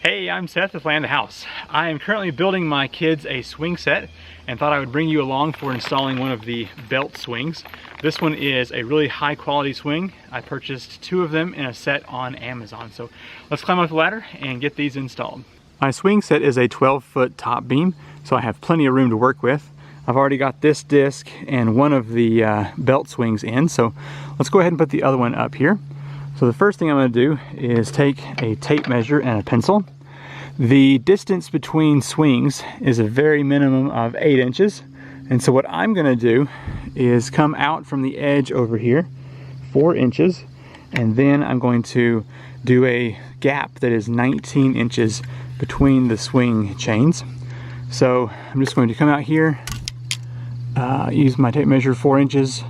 Hey, I'm Seth with Land the House. I am currently building my kids a swing set and thought I would bring you along for installing one of the belt swings. This one is a really high quality swing. I purchased 2 of them in a set on Amazon. So let's climb up the ladder and get these installed. My swing set is a 12-foot top beam, so I have plenty of room to work with. I've already got this disc and one of the belt swings in, so let's go ahead and put the other one up here. So the first thing I'm going to do is take a tape measure and a pencil. The distance between swings is a very minimum of 8 inches. And so what I'm going to do is come out from the edge over here 4 inches, and then I'm going to do a gap that is 19 inches between the swing chains. So I'm just going to come out here, use my tape measure 4 inches,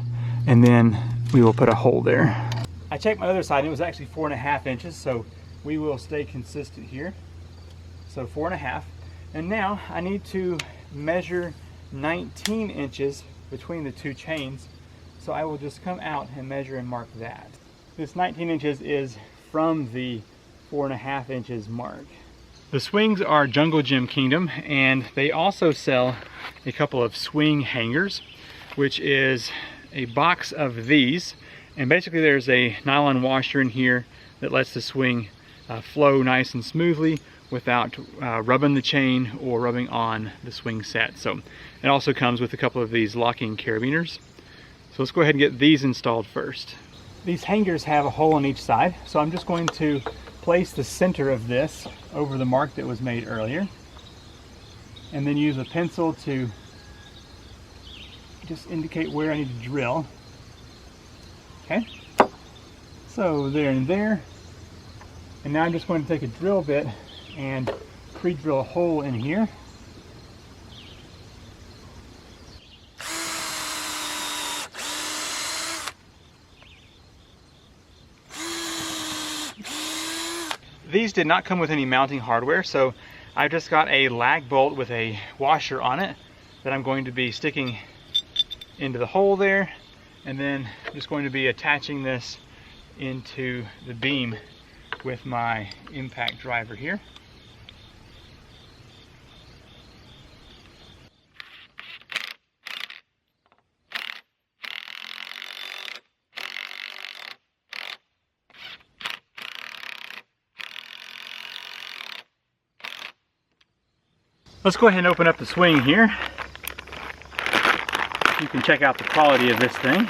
and then we will put a hole there. I checked my other side and it was actually 4.5 inches, so we will stay consistent here. So 4.5. And now I need to measure 19 inches between the 2 chains. So I will just come out and measure and mark that. This 19 inches is from the 4.5 inches mark. The swings are Jungle Gym Kingdom, and they also sell a couple of swing hangers, which is a box of these. And basically there's a nylon washer in here that lets the swing flow nice and smoothly without rubbing the chain or rubbing on the swing set. So it also comes with a couple of these locking carabiners. So let's go ahead and get these installed first. These hangers have a hole on each side, so I'm just going to place the center of this over the mark that was made earlier, and then use a pencil to just indicate where I need to drill. Okay, so there and there. And now I'm just going to take a drill bit and pre-drill a hole in here. These did not come with any mounting hardware, so I've just got a lag bolt with a washer on it that I'm going to be sticking into the hole there, and then I'm just going to be attaching this into the beam with my impact driver here. Let's go ahead and open up the swing here. You can check out the quality of this thing.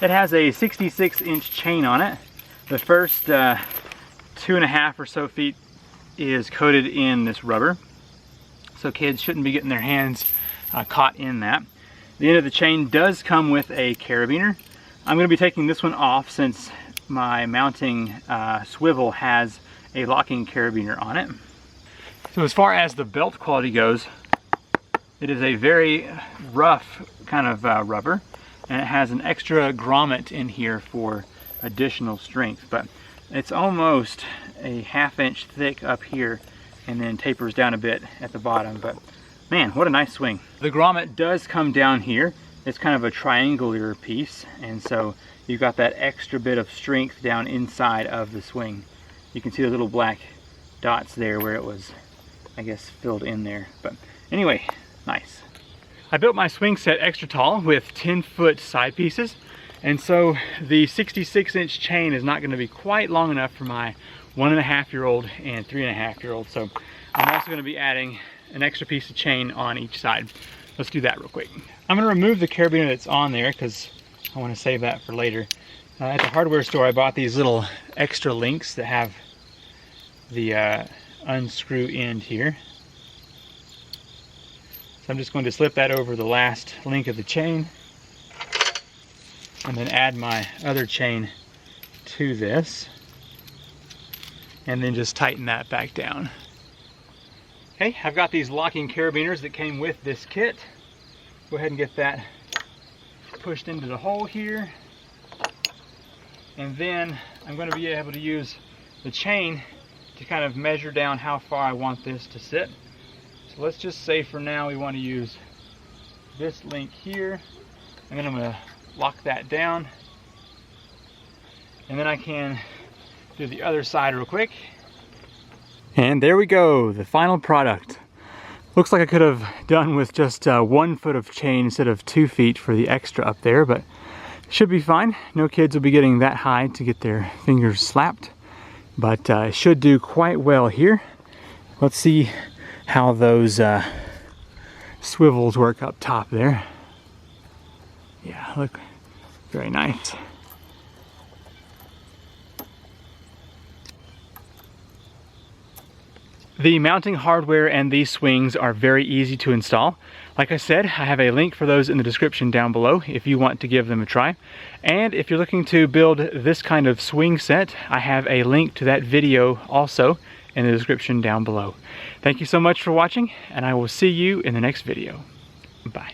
It has a 66-inch chain on it. The first 2.5 or so feet is coated in this rubber, so kids shouldn't be getting their hands caught in that. The end of the chain does come with a carabiner. I'm going to be taking this one off since my mounting swivel has a locking carabiner on it. So as far as the belt quality goes, it is a very rough kind of rubber, and it has an extra grommet in here for additional strength, but it's almost a 1/2 inch thick up here and then tapers down a bit at the bottom. But man, what a nice swing. The grommet does come down here. It's kind of a triangular piece, and so you've got that extra bit of strength down inside of the swing. You can see the little black dots there where it was, I guess, filled in there. But anyway, nice. I built my swing set extra tall with 10-foot side pieces, and so the 66-inch chain is not going to be quite long enough for my 1.5-year-old and 3.5-year-old. So I'm also going to be adding an extra piece of chain on each side. Let's do that real quick. I'm going to remove the carabiner that's on there because I want to save that for later. At the hardware store I bought these little extra links that have the unscrew end here. So I'm just going to slip that over the last link of the chain and then add my other chain to this and then just tighten that back down. Okay, I've got these locking carabiners that came with this kit. Go ahead and get that pushed into the hole here. And then I'm going to be able to use the chain to kind of measure down how far I want this to sit. So let's just say for now we want to use this link here, and then I'm going to lock that down. And then I can do the other side real quick. And there we go, the final product. Looks like I could have done with just 1 foot of chain instead of 2 feet for the extra up there, but should be fine. No kids will be getting that high to get their fingers slapped, but it should do quite well here. Let's see how those swivels work up top there. Yeah, look, very nice. The mounting hardware and these swings are very easy to install. Like I said, I have a link for those in the description down below if you want to give them a try. And if you're looking to build this kind of swing set, I have a link to that video also in the description down below. Thank you so much for watching, and I will see you in the next video. Bye.